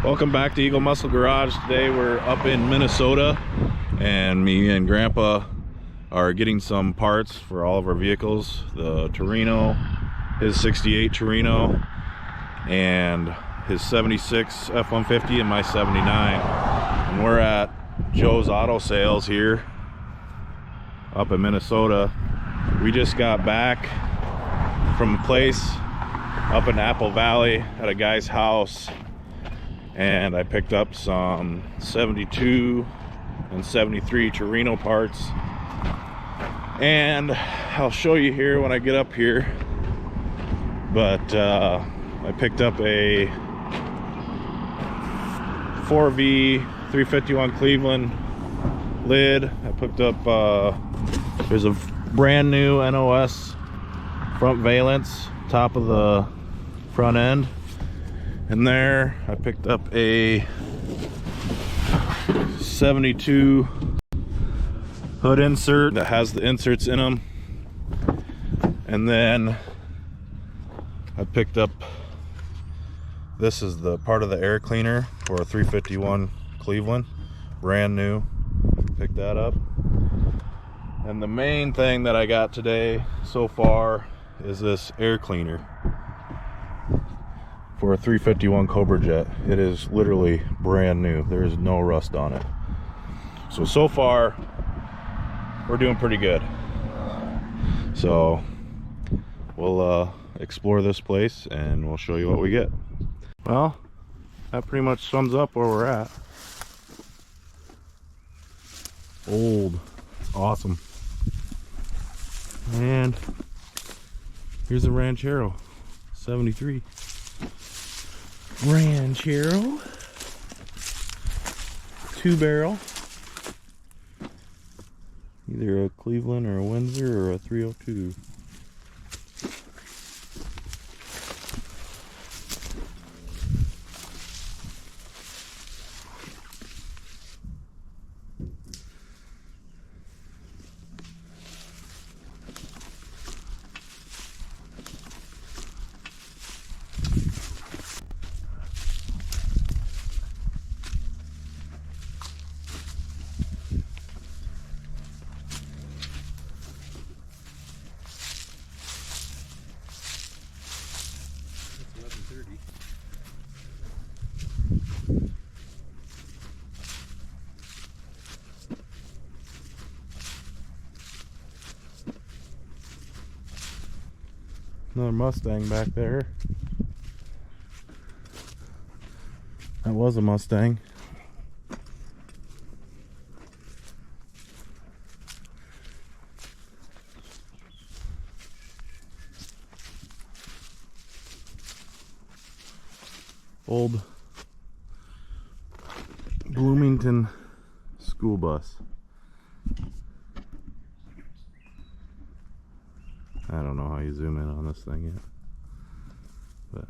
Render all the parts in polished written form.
Welcome back to Eagle Muscle Garage. Today we're up in Minnesota and me and Grandpa are getting some parts for all of our vehicles. The Torino, his 68 Torino, and his 76 F-150 and my 79. And we're at Joe's Auto Sales here up in Minnesota. We just got back from a place up in Apple Valley at a guy's house, and I picked up some 72 and 73 Torino parts, and I'll show you here when I get up here. But I picked up a 4V 351 Cleveland lid. I picked up there's a brand new NOS front valence, top of the front end. And there I picked up a 72 hood insert that has the inserts in them. And then I picked up, this is the part of the air cleaner for a 351 Cleveland, brand new. Picked that up. And the main thing that I got today so far is this air cleaner for a 351 Cobra Jet. It is literally brand new. There is no rust on it. So far we're doing pretty good. So we'll explore this place and we'll show you what we get. Well, that pretty much sums up where we're at. Old, awesome. And here's a Ranchero 73. Ranchero 2-barrel, either a Cleveland or a Windsor or a 302. Another Mustang back there. That was a Mustang. Old Bloomington school bus. I don't know how you zoom in on this thing yet, but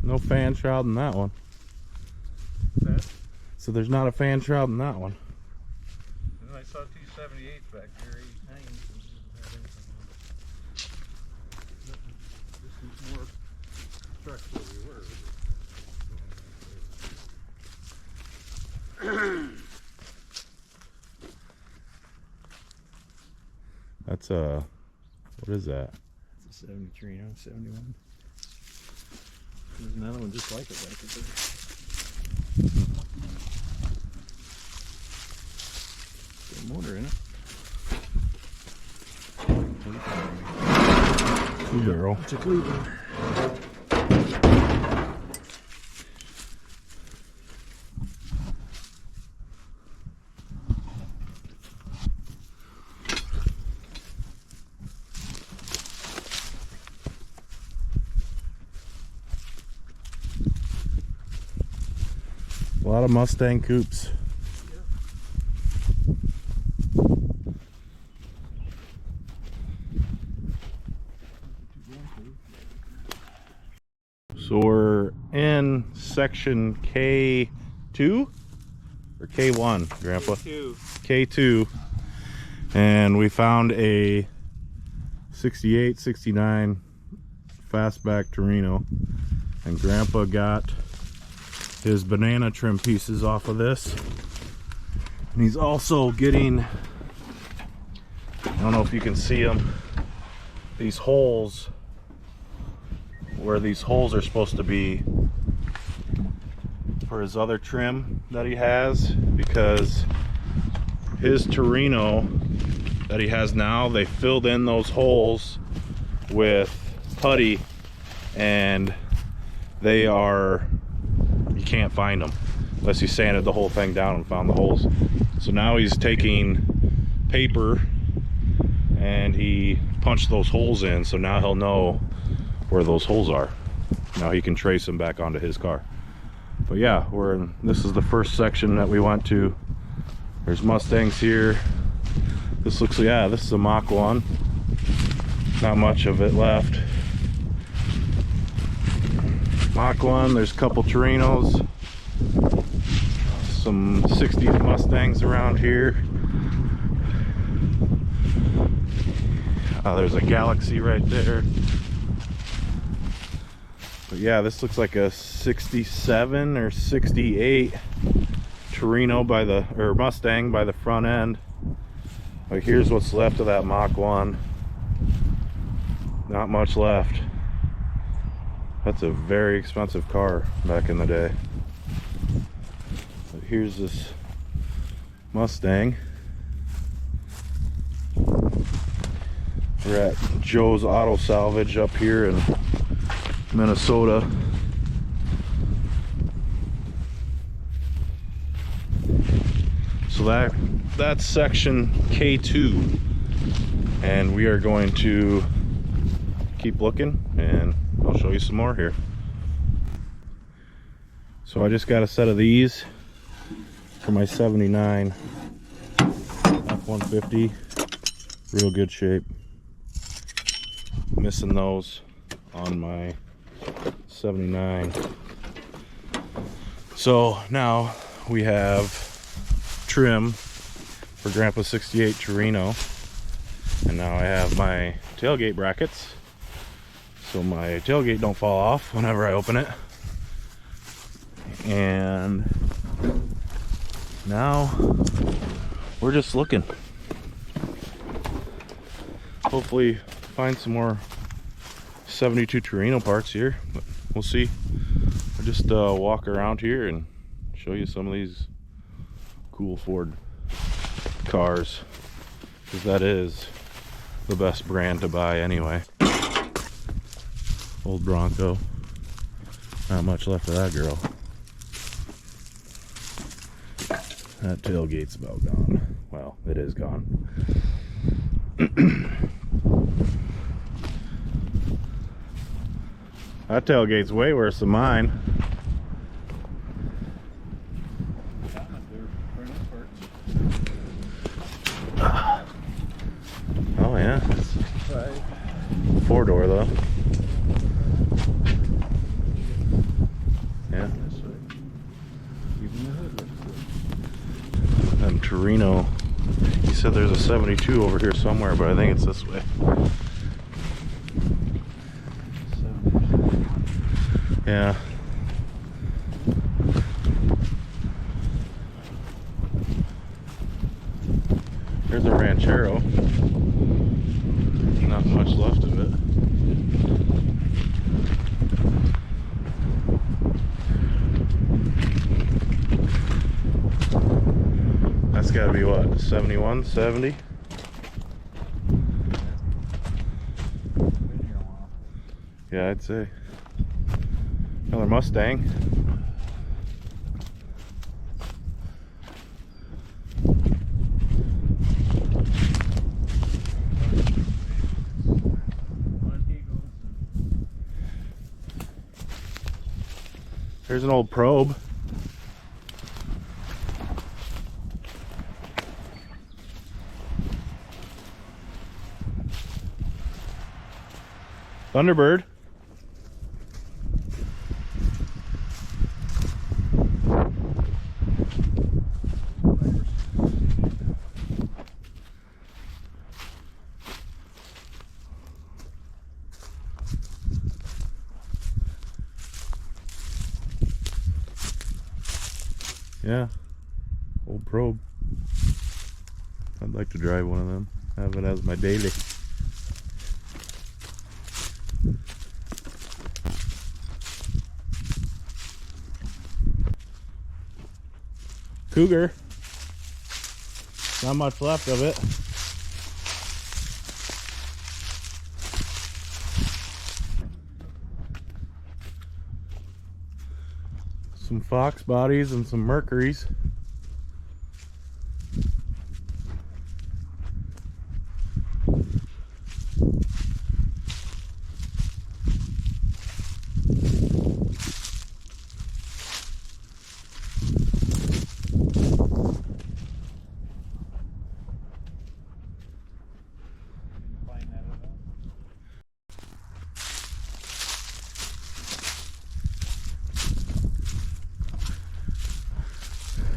no fan shroud in that one. So there's not a fan shroud in that one. And I saw 278s back there, 89s. This is more trucks where we were. That's a, what is that? It's a 73, no, 71. There's another one just like it back there. Got a motor in it. 2-barrel. It's a Cleveland. A lot of Mustang coupes. So we're in section K2 or K1, Grandpa? K2. And we found a 68, 69 fastback Torino. And Grandpa got his banana trim pieces off of this. And he's also getting, I don't know if you can see them, these holes where these holes are supposed to be for his other trim that he has, because his Torino that he has now, they filled in those holes with putty, and they are, you can't find them unless you sanded the whole thing down and found the holes. So now he's taking paper and he punched those holes in, so now he'll know where those holes are. Now he can trace them back onto his car. But yeah, we're in, this is the first section that we went to. There's Mustangs here. This looks, yeah, this is a Mach 1. Not much of it left. Mach 1, there's a couple Torinos. Some 60s Mustangs around here. There's a Galaxy right there. But yeah, this looks like a 67 or 68 Torino by the, or Mustang by the front end. But here's what's left of that Mach 1. Not much left. That's a very expensive car back in the day. But here's this Mustang. We're at Joe's Auto Salvage up here in Minnesota. So that's section K2, and we are going to keep looking and I'll show you some more here. So I just got a set of these for my 79 F-150. Real good shape. Missing those on my 79. So now we have trim for Grandpa's 68 Torino, and now I have my tailgate brackets so my tailgate don't fall off whenever I open it. And now we're just looking. Hopefully find some more 72 Torino parts here, but we'll see. I'll just walk around here and show you some of these cool Ford cars, because that is the best brand to buy anyway. Old Bronco. Not much left of that girl. That tailgate's about gone. Well, it is gone. That tailgate's way worse than mine. Oh yeah. Four door though. Yeah. And Torino. He said there's a 72 over here somewhere, but I think it's this way. Yeah. There's a Ranchero. Not much left of it. That's got to be what, 71, 70? Yeah, I'd say. Another Mustang. There's an old Probe. Thunderbird. Yeah, old probe. I'd like to drive one of them. Have it as my daily. Cougar. Not much left of it. Some fox bodies and some mercuries.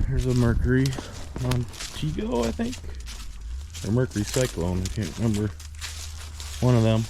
Here's a Mercury Montego, I think. Or Mercury Cyclone, I can't remember. One of them.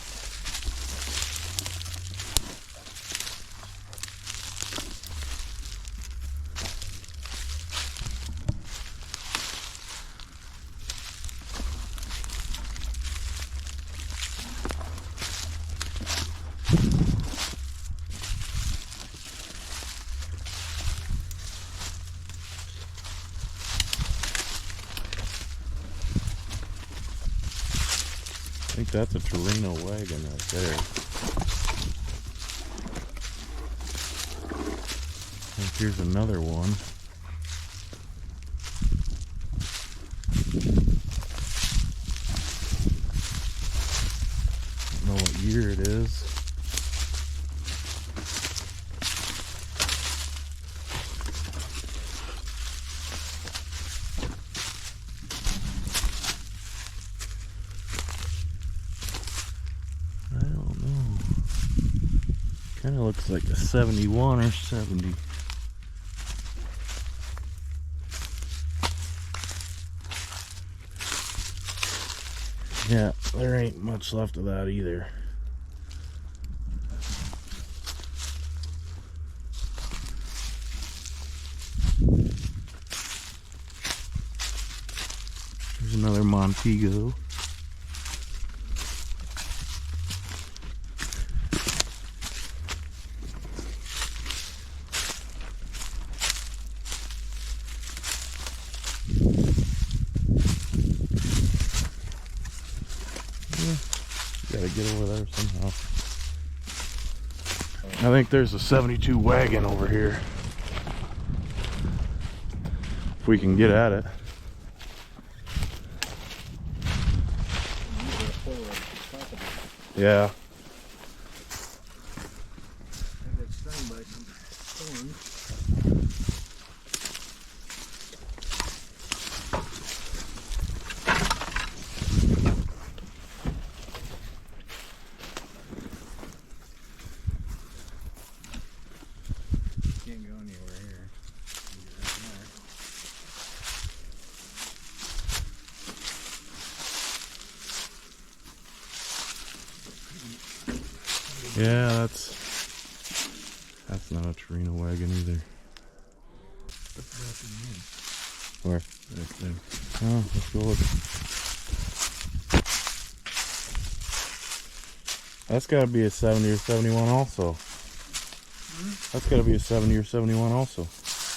I think that's a Torino wagon right there. And here's another one. Don't know what year it is. Kind of looks like a 71 or 70. Yeah, there ain't much left of that either. There's another Montego. Gotta get over there somehow. I think there's a 72 wagon over here. If we can get at it. Yeah. I got stung by some thorns. Can't go anywhere here. Yeah, that's not a Torino wagon either. Where? Right there. Oh, let's go look. That's gotta be a 70 or 71 also. That's gotta be a 70 or 71 also.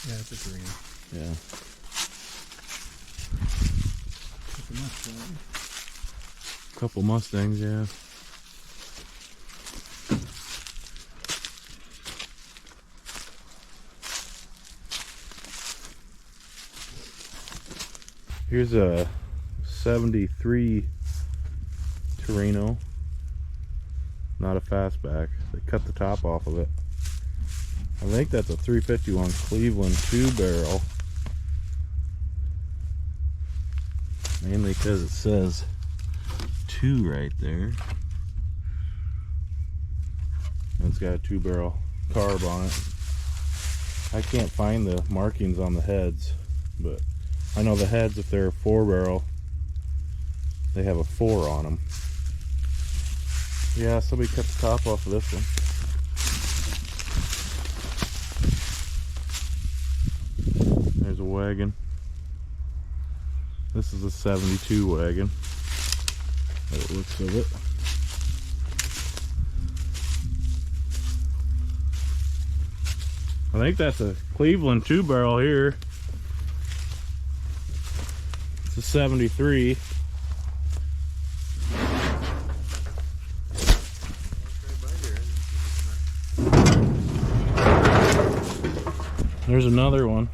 Yeah, it's a Torino. Yeah. It's a Mustang. Couple Mustangs, yeah. Here's a 73 Torino. Not a fastback. They cut the top off of it. I think that's a 351 Cleveland 2-barrel. Mainly because it says 2 right there. It's got a 2-barrel carb on it. I can't find the markings on the heads, but I know the heads, if they're a 4-barrel, they have a 4 on them. Yeah, somebody cut the top off of this one. There's There's a wagon. This is a 72 wagon. By the looks of it. I think that's a Cleveland 2-barrel here. It's a 73. There's another one.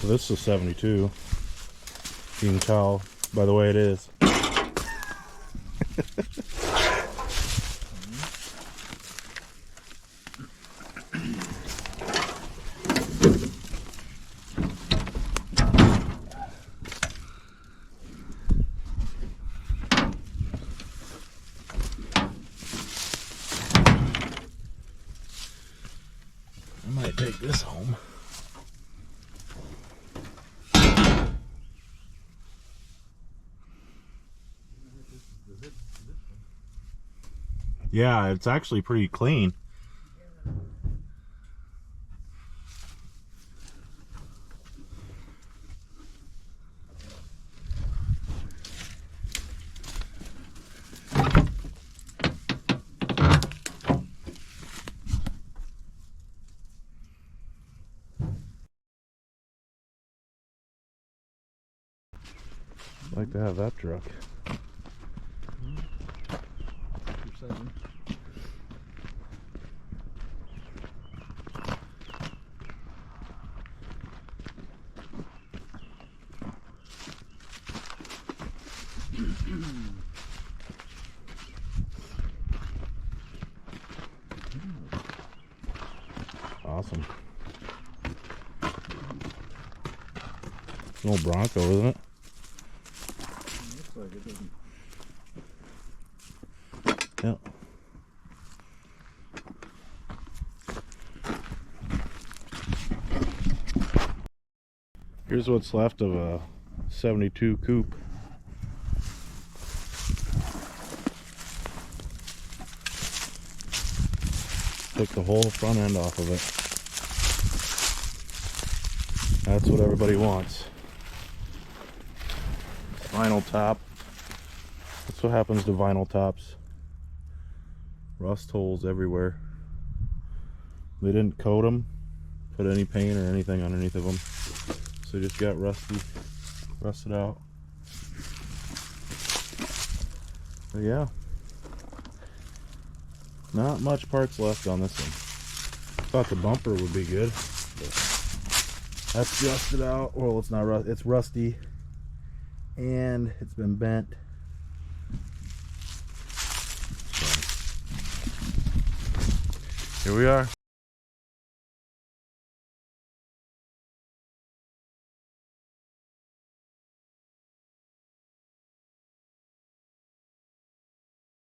So this is a 72. You can tell by the way it is. I might take this home. Yeah, it's actually pretty clean. I'd like to have that truck. Awesome. It's an old Bronco, isn't it? Looks like it doesn't. Yep. Here's what's left of a 72 coupe. Took the whole front end off of it. That's what everybody wants. Vinyl top. That's what happens to vinyl tops. Rust holes everywhere. They didn't coat them, put any paint or anything underneath of them, so they just got rusted out. But yeah, not much parts left on this one. Thought the bumper would be good, but that's rusted out. Well, it's not rust. It's rusty, and it's been bent. So, here we are.